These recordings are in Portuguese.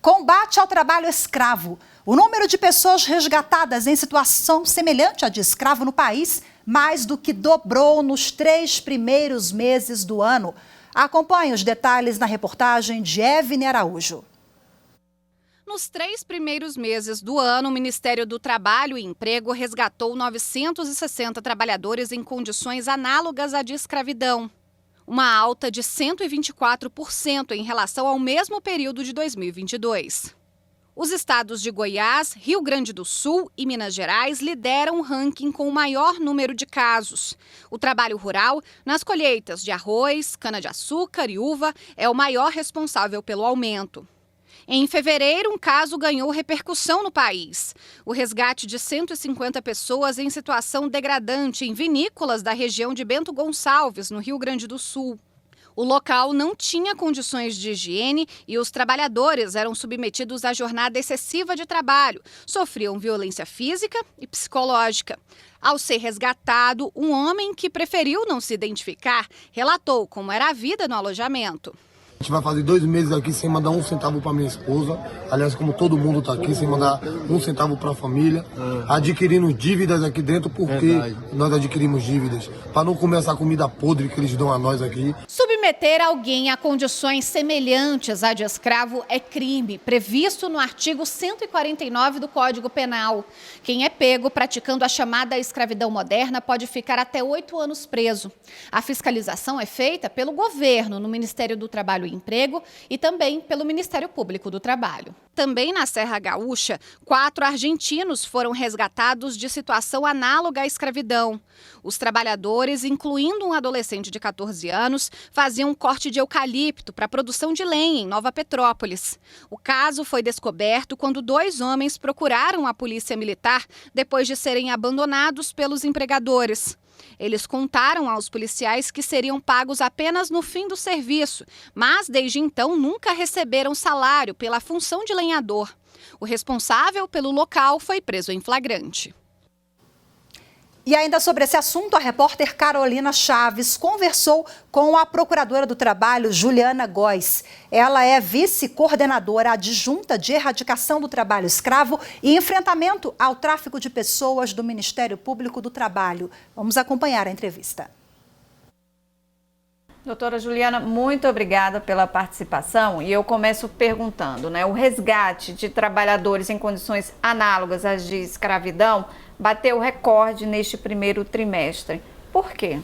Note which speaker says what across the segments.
Speaker 1: Combate ao trabalho escravo. O número de pessoas resgatadas em situação semelhante à de escravo no país mais do que dobrou nos 3 primeiros meses do ano. Acompanhe os detalhes na reportagem de Evne Araújo.
Speaker 2: Nos 3 primeiros meses do ano, o Ministério do Trabalho e Emprego resgatou 960 trabalhadores em condições análogas à de escravidão. Uma alta de 124% em relação ao mesmo período de 2022. Os estados de Goiás, Rio Grande do Sul e Minas Gerais lideram o ranking com o maior número de casos. O trabalho rural, nas colheitas de arroz, cana-de-açúcar e uva, é o maior responsável pelo aumento. Em fevereiro, um caso ganhou repercussão no país. O resgate de 150 pessoas em situação degradante em vinícolas da região de Bento Gonçalves, no Rio Grande do Sul. O local não tinha condições de higiene e os trabalhadores eram submetidos à jornada excessiva de trabalho, sofriam violência física e psicológica. Ao ser resgatado, um homem que preferiu não se identificar relatou como era a vida no alojamento.
Speaker 3: A gente vai fazer 2 meses aqui sem mandar 1 centavo para minha esposa. Aliás, como todo mundo está aqui, sem mandar 1 centavo para a família. Adquirindo dívidas aqui dentro, porque nós adquirimos dívidas. Para não comer essa comida podre que eles dão a nós aqui.
Speaker 2: Submeter alguém a condições semelhantes à de escravo é crime, previsto no artigo 149 do Código Penal. Quem é pego praticando a chamada escravidão moderna pode ficar até 8 anos preso. A fiscalização é feita pelo governo, no Ministério do Trabalho e Emprego e também pelo Ministério Público do Trabalho. Também na Serra Gaúcha, 4 argentinos foram resgatados de situação análoga à escravidão. Os trabalhadores, incluindo um adolescente de 14 anos, faziam um corte de eucalipto para a produção de lenha em Nova Petrópolis. O caso foi descoberto quando 2 homens procuraram a polícia militar depois de serem abandonados pelos empregadores. Eles contaram aos policiais que seriam pagos apenas no fim do serviço, mas desde então nunca receberam salário pela função de lenhador. O responsável pelo local foi preso em flagrante.
Speaker 1: E ainda sobre esse assunto, a repórter Carolina Chaves conversou com a procuradora do Trabalho, Juliana Góes. Ela é vice-coordenadora adjunta de erradicação do trabalho escravo e enfrentamento ao tráfico de pessoas do Ministério Público do Trabalho. Vamos acompanhar a entrevista.
Speaker 4: Doutora Juliana, muito obrigada pela participação. E eu começo perguntando, o resgate de trabalhadores em condições análogas às de escravidão bateu recorde neste primeiro trimestre. Por quê?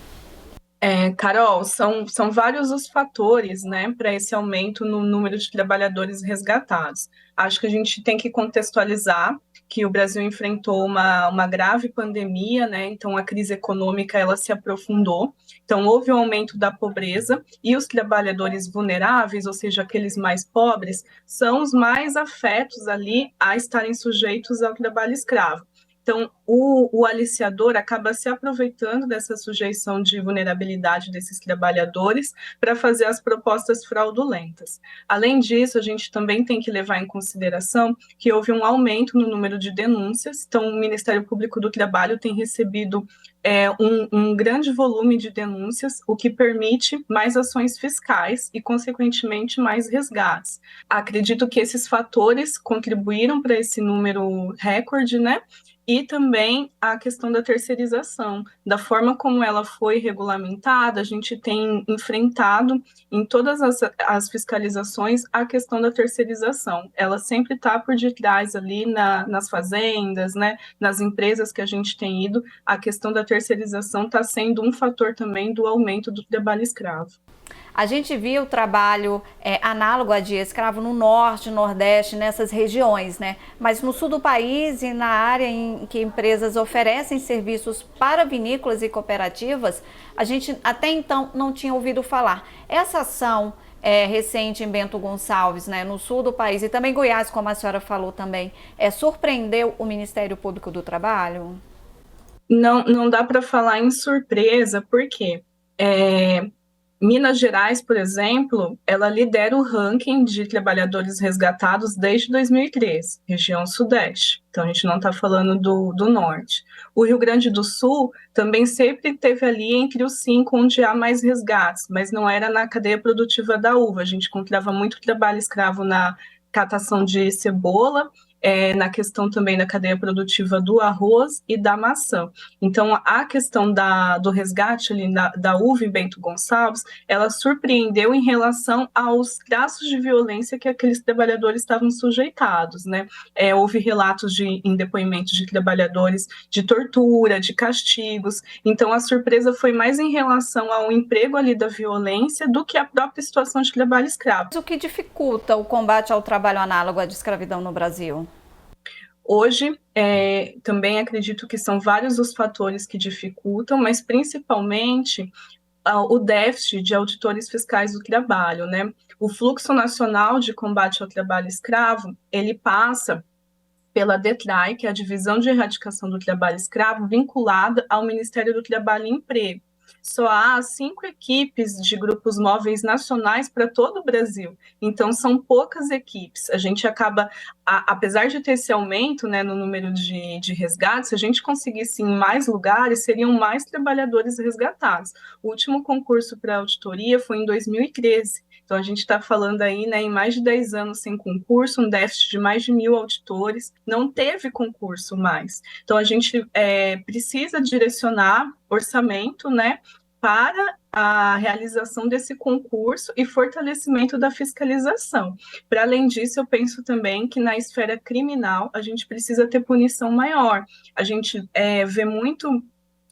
Speaker 5: Carol, são vários os fatores, para esse aumento no número de trabalhadores resgatados. Acho que a gente tem que contextualizar que o Brasil enfrentou uma grave pandemia, então a crise econômica ela se aprofundou, então houve um aumento da pobreza e os trabalhadores vulneráveis, ou seja, aqueles mais pobres, são os mais afetos ali a estarem sujeitos ao trabalho escravo. Então, o aliciador acaba se aproveitando dessa sujeição de vulnerabilidade desses trabalhadores para fazer as propostas fraudulentas. Além disso, a gente também tem que levar em consideração que houve um aumento no número de denúncias. Então, o Ministério Público do Trabalho tem recebido um grande volume de denúncias, o que permite mais ações fiscais e, consequentemente, mais resgates. Acredito que esses fatores contribuíram para esse número recorde, E também a questão da terceirização, da forma como ela foi regulamentada, a gente tem enfrentado em todas as fiscalizações a questão da terceirização. Ela sempre está por detrás ali nas fazendas, nas empresas que a gente tem ido, a questão da terceirização está sendo um fator também do aumento do trabalho escravo.
Speaker 4: A gente viu o trabalho análogo a de escravo no norte, nordeste, nessas regiões, Mas no sul do país e na área em que empresas oferecem serviços para vinícolas e cooperativas, a gente até então não tinha ouvido falar. Essa ação recente em Bento Gonçalves, no sul do país, e também Goiás, como a senhora falou também, surpreendeu o Ministério Público do Trabalho?
Speaker 5: Não dá para falar em surpresa, porque Minas Gerais, por exemplo, ela lidera o ranking de trabalhadores resgatados desde 2013, região sudeste. Então, a gente não está falando do norte. O Rio Grande do Sul também sempre esteve ali entre os 5 onde há mais resgates, mas não era na cadeia produtiva da uva. A gente encontrava muito trabalho escravo na catação de cebola, na questão também da cadeia produtiva do arroz e da maçã. Então, a questão do resgate ali da uva em Bento Gonçalves, ela surpreendeu em relação aos traços de violência que aqueles trabalhadores estavam sujeitados, né? Houve relatos em depoimentos de trabalhadores de tortura, de castigos. Então, a surpresa foi mais em relação ao emprego ali da violência do que a própria situação de trabalho escravo.
Speaker 4: O que dificulta o combate ao trabalho análogo à de escravidão no Brasil?
Speaker 5: Hoje, também acredito que são vários os fatores que dificultam, mas principalmente o déficit de auditores fiscais do trabalho, né? O fluxo nacional de combate ao trabalho escravo, ele passa pela DETRAI, que é a Divisão de Erradicação do Trabalho Escravo, vinculada ao Ministério do Trabalho e Emprego. Só há 5 equipes de grupos móveis nacionais para todo o Brasil, então são poucas equipes. A gente acaba, apesar de ter esse aumento, né, no número de resgates, se a gente conseguisse em mais lugares, seriam mais trabalhadores resgatados. O último concurso para auditoria foi em 2013, então a gente está falando aí, né, em mais de 10 anos sem concurso, um déficit de mais de 1.000 auditores, não teve concurso mais. Então a gente precisa direcionar orçamento, né, para a realização desse concurso e fortalecimento da fiscalização. Para além disso, eu penso também que na esfera criminal a gente precisa ter punição maior. A gente vê muito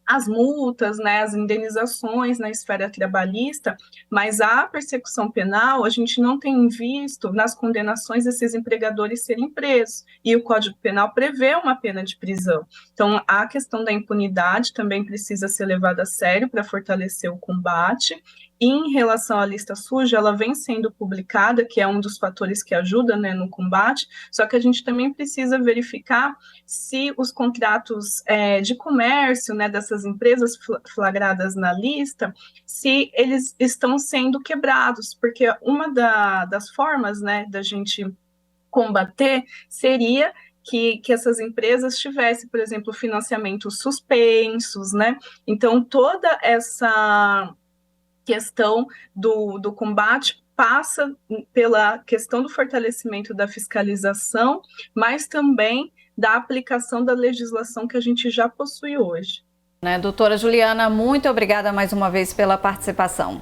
Speaker 5: as multas, né, as indenizações na esfera trabalhista, mas a persecução penal a gente não tem visto nas condenações desses empregadores serem presos, e o Código Penal prevê uma pena de prisão. Então, a questão da impunidade também precisa ser levada a sério para fortalecer o combate. E em relação à lista suja, ela vem sendo publicada, que é um dos fatores que ajuda, né, no combate, só que a gente também precisa verificar se os contratos de comércio, né, dessas empresas flagradas na lista, se eles estão sendo quebrados, porque uma das formas, né, da gente combater seria que essas empresas tivessem, por exemplo, financiamentos suspensos, né? Então, toda essa questão do combate passa pela questão do fortalecimento da fiscalização, mas também da aplicação da legislação que a gente já possui hoje.
Speaker 4: Doutora Juliana, muito obrigada mais uma vez pela participação.